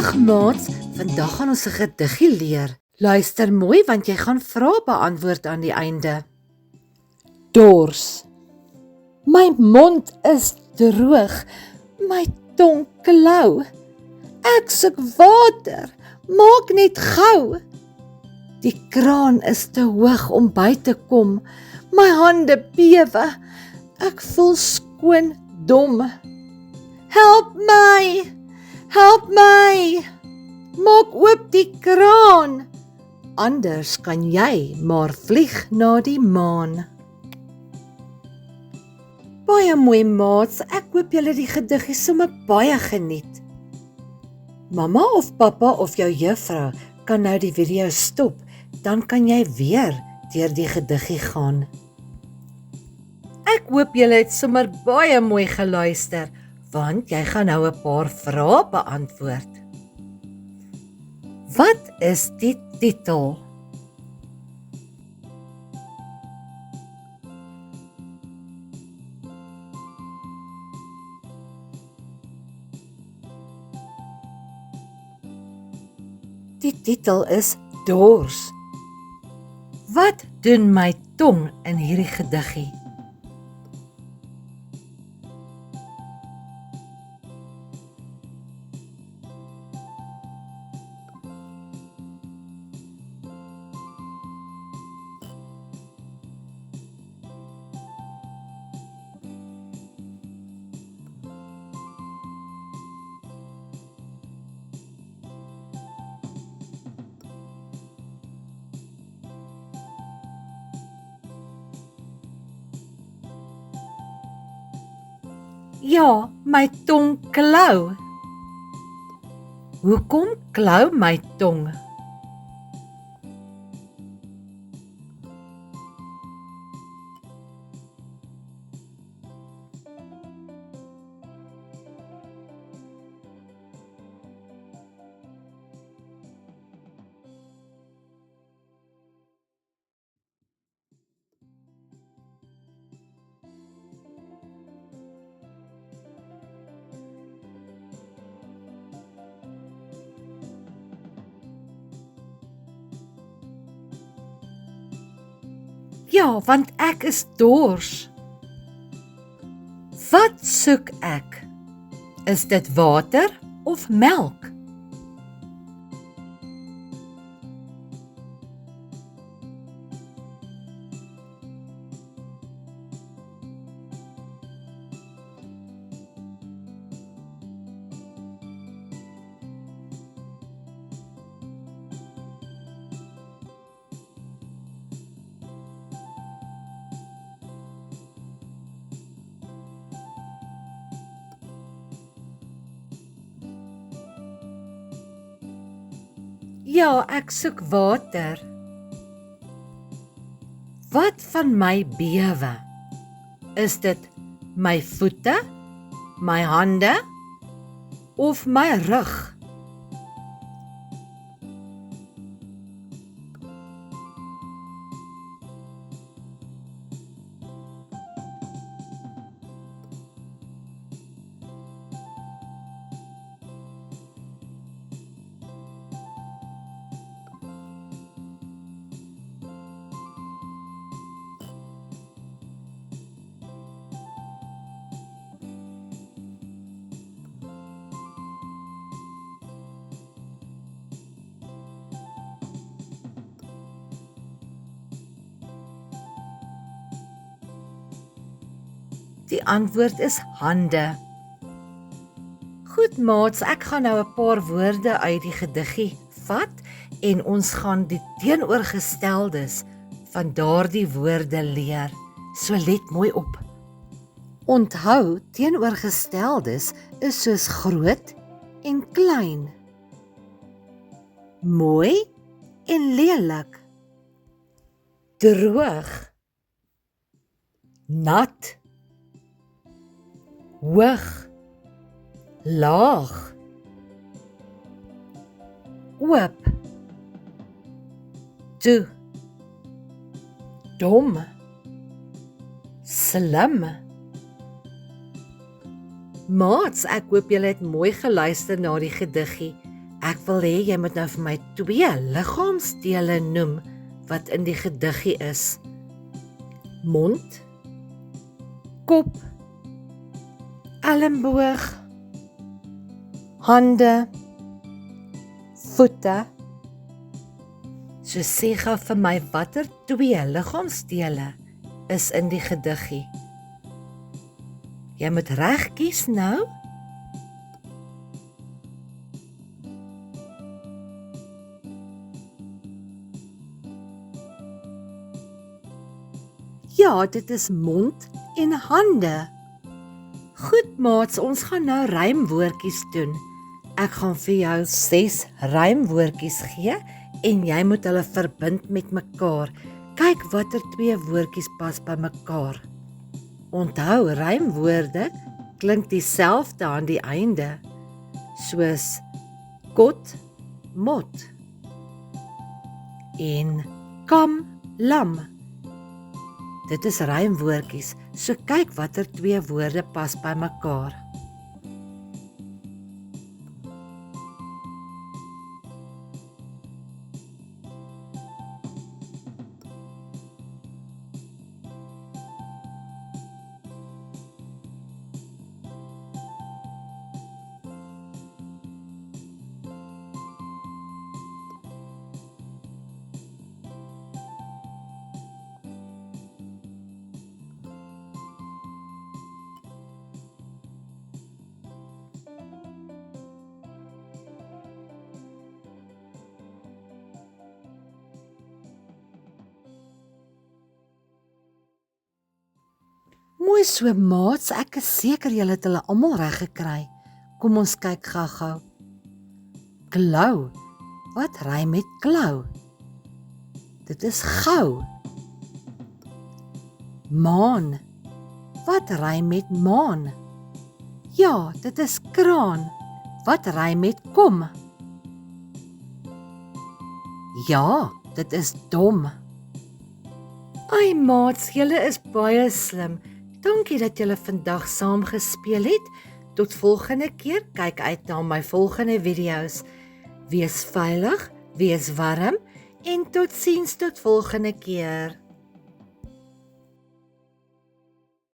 Dag maats, vandag gaan ons 'n gediggie leer. Luister mooi want jy gaan vrae beantwoord aan die einde. Dors. My mond is droog, my tong klou. Ek soek water, maak net gou. Die kraan is te hoog om by te kom, my hande bewe, ek voel skoon dom. Help my, help my, maak oop die kraan, anders kan jy maar vlieg na die maan. Baie mooi maats, ek hoop julle die gediggie sommer baie geniet. Mamma of pappa of jou juffrou kan nou die video stop, dan kan jy weer deur die gediggie gaan. Ek hoop julle het sommer baie mooi geluister, want jy gaan nou 'n paar vrae beantwoord. Wat is die titel? Die titel is Dors. Wat doen my tong in hierdie gediggie? Ja, my tong klou. Hoekom klou my tong? Ja, want ek is dors. Wat soek ek? Is dit water of melk? Ja, ek soek water. Wat van my bewe? Is dit my voete, my hande of my rug? Die antwoord is hande. Goed maats, ek gaan nou 'n paar woorde uit die gediggie vat en ons gaan die teenoorgesteldes van daardie woorde leer. So let mooi op. Onthou, teenoorgesteldes is soos groot en klein. Mooi en lelik. Droog. Nat. Hoog, laag, oop, toe, dom, slim. Maats, ek hoop julle het mooi geluister na die gediggie. Ek wil hê jy moet nou vir my 2 liggaamsdele noem wat in die gediggie is. Mond, kop, elmboog, hande, voete. So sê gou vir my watter 2 liggaamsdele is in die gediggie. Jy moet reg kies nou. Ja, dit is mond en hande. Goed maats, ons gaan nou rymwoordjies doen. Ek gaan vir jou 6 rymwoordjies gee en jy moet hulle verbind met mekaar. Kyk watter 2 woordjies pas by mekaar. Onthou, rymwoorde klink dieselfde aan die einde, soos kot, mot en kam, lam. Dit is rymwoordjies, so kyk watter 2 woorde pas by mekaar. Mooi so maats, ek is seker julle het hulle almal reg gekry. Kom ons kyk gou-gou. Klou, wat rym met klou? Dit is gou. Maan, wat rym met maan? Ja, dit is kraan. Wat rym met kom? Ja, dit is dom. Ai maats, julle is baie slim. Dankie dat julle vandag saam gespeel het. Tot volgende keer, kyk uit na my volgende video's. Wees veilig, wees warm en totsiens tot volgende keer.